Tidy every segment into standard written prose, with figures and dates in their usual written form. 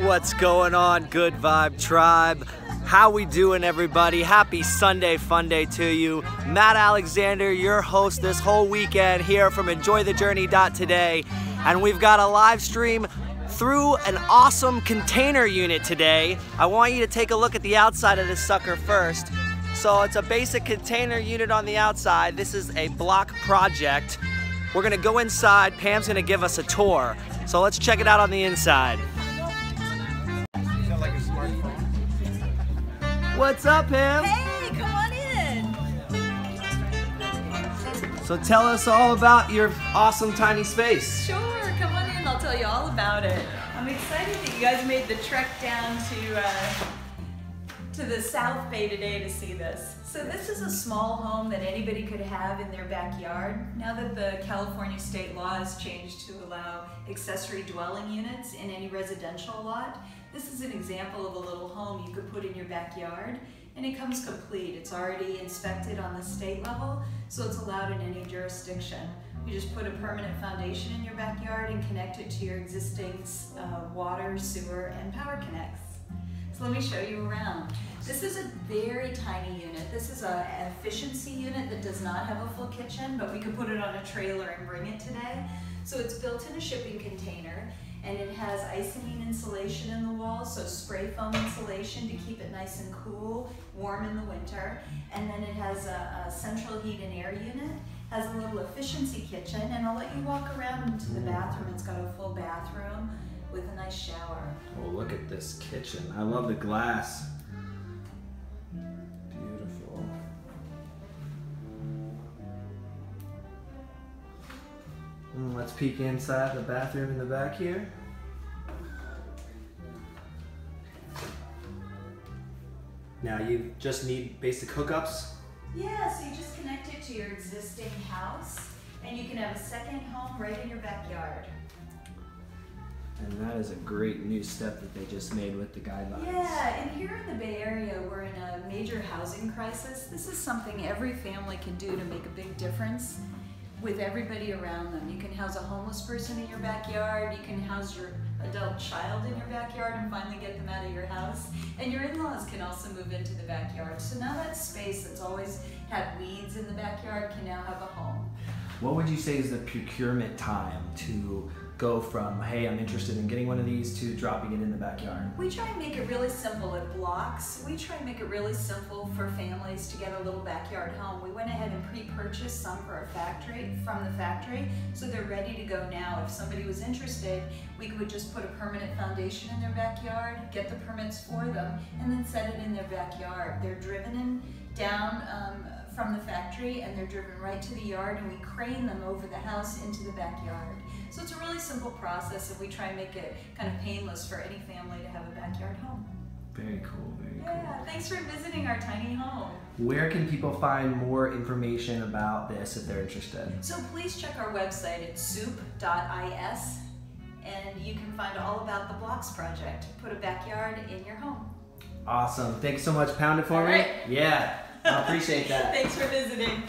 What's going on, Good Vibe Tribe? How we doing, everybody? Happy Sunday Fun Day to you. Matt Alexander, your host this whole weekend here from EnjoyTheJourney.today, and we've got a live stream through an awesome container unit today. I want you to take a look at the outside of this sucker first. So it's a basic container unit on the outside. This is a block project. We're gonna go inside. Pam's gonna give us a tour. So let's check it out on the inside. What's up, Pam? Hey, come on in. So tell us all about your awesome tiny space. Sure, come on in. I'll tell you all about it. I'm excited that you guys made the trek down to the South Bay today to see this. So this is a small home that anybody could have in their backyard. Now that the California state law has changed to allow accessory dwelling units in any residential lot, this is an example of a little home you could put in your backyard, and it comes complete. It's already inspected on the state level, so it's allowed in any jurisdiction. You just put a permanent foundation in your backyard and connect it to your existing water, sewer, and power connects. So let me show you around. This is a very tiny unit. This is an efficiency unit that does not have a full kitchen, but we could put it on a trailer and bring it today. So it's built in a shipping container, and it has icing insulation in the walls, so spray foam insulation to keep it nice and cool, warm in the winter. And then it has a central heat and air unit, has a little efficiency kitchen, and I'll let you walk around into the bathroom. It's got a full bathroom with a nice shower. Oh, look at this kitchen. I love the glass. Beautiful. Let's peek inside the bathroom in the back here. Now you just need basic hookups. Yeah, so you just connect it to your existing house, and you can have a second home right in your backyard. And that is a great new step that they just made with the guidelines. Yeah, and here in the Bay Area, we're in a major housing crisis. This is something every family can do to make a big difference with everybody around them. You can house a homeless person in your backyard, you can house your adult child in your backyard and finally get them out of your house. And your in-laws can also move into the backyard. So now that space that's always had weeds in the backyard can now have a home. What would you say is the procurement time to go from, hey, I'm interested in getting one of these, to dropping it in the backyard? We try and make it really simple at blocks. We try and make it really simple for families to get a little backyard home. We went ahead and pre-purchased some for from the factory, so they're ready to go now. If somebody was interested, we would just put a permanent foundation in their backyard, get the permits for them, and then set it in their backyard. They're driven down from the factory, and they're driven right to the yard, and we crane them over the house into the backyard. So it's a really simple process, and we try and make it kind of painless for any family to have a backyard home. Very cool, very cool. Yeah, thanks for visiting our tiny home. Where can people find more information about this if they're interested? So please check our website at soup.is, and you can find all about the Blocks project. Put a backyard in your home. Awesome. Thanks so much. Pound it for me. Right. Yeah, I appreciate that. Thanks for visiting.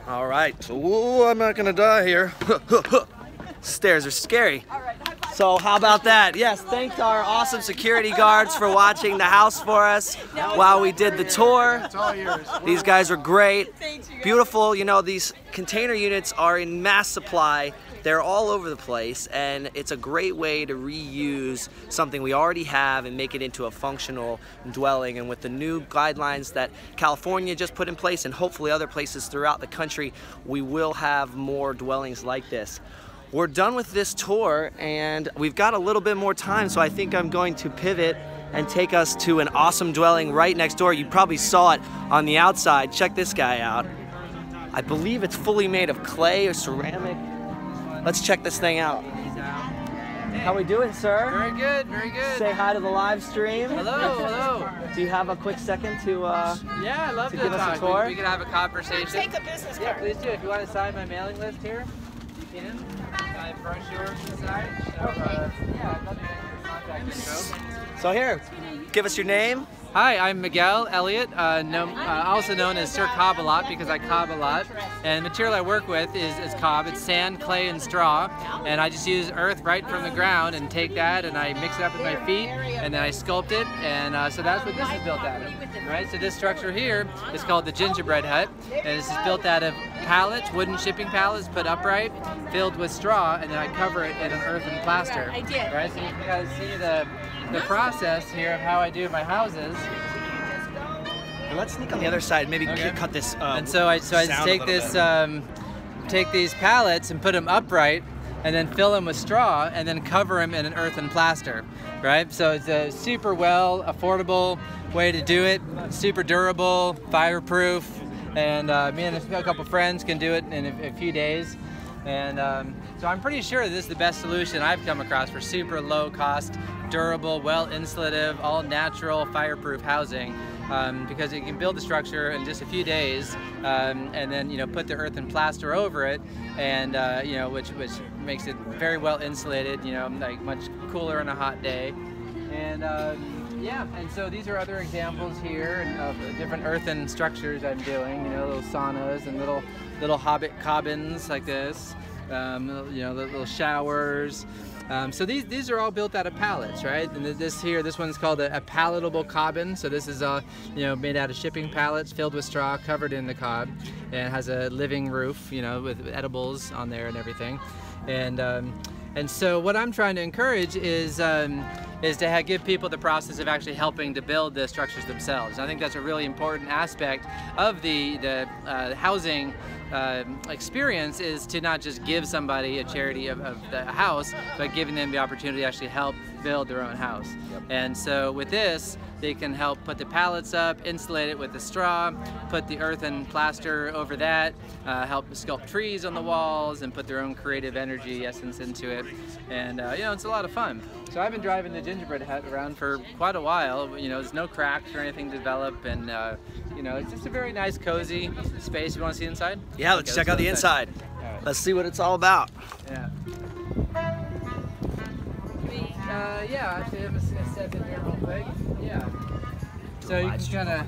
All right, so I'm not gonna die here. Stairs are scary. So how about that? Yes, thanks our awesome security guards for watching the house for us while we did the tour. It's all yours. These guys were great. Beautiful, you know, these container units are in mass supply. They're all over the place, and it's a great way to reuse something we already have and make it into a functional dwelling. And with the new guidelines that California just put in place, and hopefully other places throughout the country, we will have more dwellings like this. We're done with this tour, and we've got a little bit more time, so I think I'm going to pivot and take us to an awesome dwelling right next door. You probably saw it on the outside. Check this guy out. I believe it's fully made of clay or ceramic. Let's check this thing out. How we doing, sir? Very good, very good. Say hi to the live stream. Hello, hello. Do you have a quick second to Yeah, I love to give us talk. a tour? We can have a conversation. Take a business card. Yeah, please do. If you want to sign my mailing list here, you can. My brochure inside. So, yeah, I'd love to get your contact info. So here, give us your name. Hi, I'm Miguel Elliott, also known as Sir Cobb a lot because I cob a lot. And the material I work with is cob. It's sand, clay, and straw. And I just use earth right from the ground and take that and I mix it up with my feet and then I sculpt it. And so that's what this is built out of. Right? So this structure here is called the gingerbread hut. And this is built out of pallets, wooden shipping pallets put upright, filled with straw, and then I cover it in an earthen plaster. Right? So you can kind of see the process here of how I do my houses. And let's sneak on the other side. Maybe cut this. And so I take this, take these pallets and put them upright, and then fill them with straw, and then cover them in an earthen plaster. Right? So it's a super well affordable way to do it. Super durable, fireproof, and me and a couple friends can do it in a few days. And so I'm pretty sure this is the best solution I've come across for super low cost, durable, well insulative, all natural, fireproof housing, because you can build the structure in just a few days, and then put the earthen plaster over it, and which makes it very well insulated, like much cooler on a hot day. And yeah, and so these are other examples here of different earthen structures I'm doing, little saunas and little hobbit cabins like this, little showers. So these are all built out of pallets, right? And this one's called a palatable cabin. So this is made out of shipping pallets filled with straw, covered in the cob, and it has a living roof, with edibles on there and everything. And so what I'm trying to encourage is to give people the process of actually helping to build the structures themselves. I think that's a really important aspect of the housing experience, is to not just give somebody a charity of the house, but giving them the opportunity to actually help build their own house. Yep. And so with this, they can help put the pallets up, insulate it with the straw, put the earthen plaster over that, help sculpt trees on the walls, and put their own creative energy essence into it. And it's a lot of fun. So I've been driving the gingerbread hut around for quite a while. There's no cracks or anything to develop, and it's just a very nice, cozy space. You want to see inside? Yeah, let's check out the inside. Right. Let's see what it's all about. Yeah. Yeah, actually, I'm just gonna step in here real quick. Yeah. So you can kind of.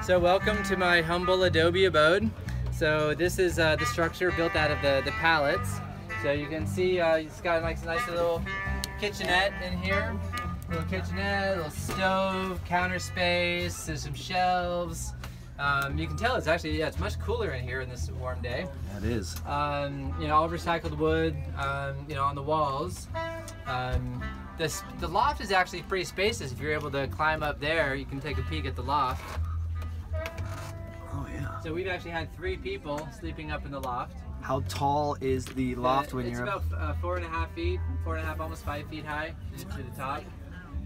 So welcome to my humble adobe abode. So this is the structure built out of the pallets. So you can see it's got like a nice little kitchenette in here. Little kitchenette, little stove, counter space. There's some shelves. You can tell it's actually, it's much cooler in here in this warm day. That is. All recycled wood, on the walls. The loft is actually pretty spacious. If you're able to climb up there, you can take a peek at the loft. Oh yeah. So we've actually had 3 people sleeping up in the loft. How tall is the loft when you're up? It's about 4.5 feet, 4.5, almost 5 feet high to the top.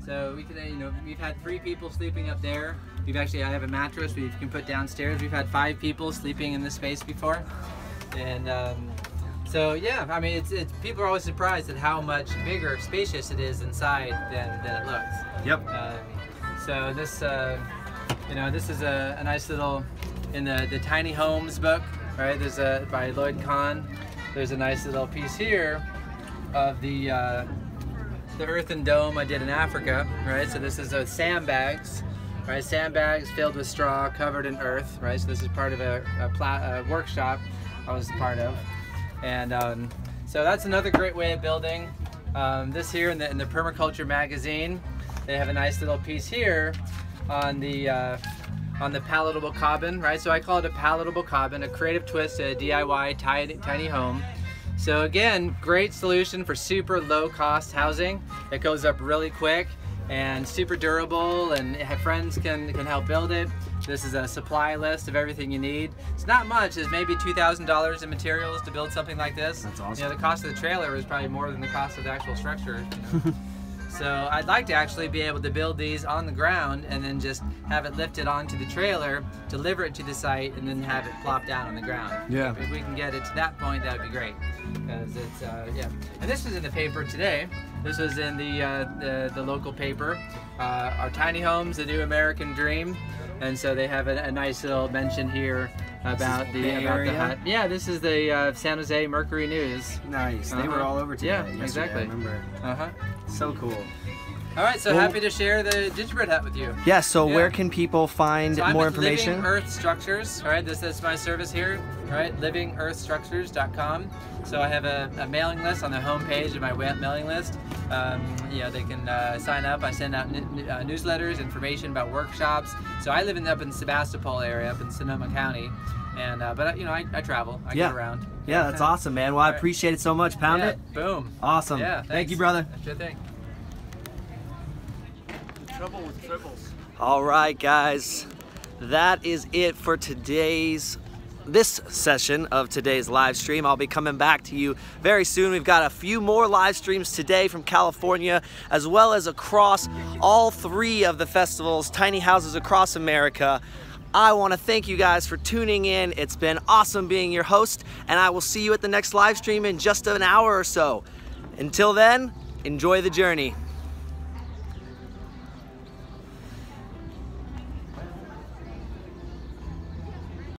So we can, we've had 3 people sleeping up there. I have a mattress we can put downstairs. We've had 5 people sleeping in this space before. And so yeah, I mean, it's people are always surprised at how much bigger, spacious it is inside than it looks. Yep. So this, this is a nice little, in the Tiny Homes book, right? There's by Lloyd Kahn. There's a nice little piece here of the earthen dome I did in Africa, right? So this is sandbags, right? Sandbags filled with straw, covered in earth, right? So this is part of a workshop I was a part of, and so that's another great way of building. This here in the Permaculture magazine, they have a nice little piece here on the palatable cabin, right? So I call it a palatable cabin, a creative twist to a DIY tiny home. So again, great solution for super low cost housing. It goes up really quick and super durable, and friends can help build it. This is a supply list of everything you need. It's not much, it's maybe $2,000 in materials to build something like this. That's awesome. The cost of the trailer is probably more than the cost of the actual structure. So I'd like to actually be able to build these on the ground and then just have it lifted onto the trailer, deliver it to the site, and then have it plop down on the ground. Yeah. If we can get it to that point, that would be great. Because it's, yeah. And this was in the paper today. This was in the local paper. Our Tiny Homes, the New American Dream. And so they have a nice little mention here about the hut. Yeah, this is the San Jose Mercury News. Nice. They were all over today. Yeah, exactly. I remember. So cool. All right, so happy to share the gingerbread hut with you. Yeah, so where can people find more information? Living Earth Structures, all right, this is my service here, all right, livingearthstructures.com. So I have a mailing list on the home page of my mailing list. Yeah, they can sign up. I send out newsletters, information about workshops. So I live up in Sebastopol area, up in Sonoma County. And but you know, I travel. I get around. Yeah, that's awesome, man. Well, I appreciate it so much. Pound it. Boom. Awesome. Yeah. Thank you, brother. Sure thing. Trouble with triples. All right, guys. That is it for this session of today's live stream. I'll be coming back to you very soon. We've got a few more live streams today from California, as well as across all 3 of the festivals, tiny houses across America. I want to thank you guys for tuning in. It's been awesome being your host, and I will see you at the next live stream in just an hour or so. Until then, enjoy the journey.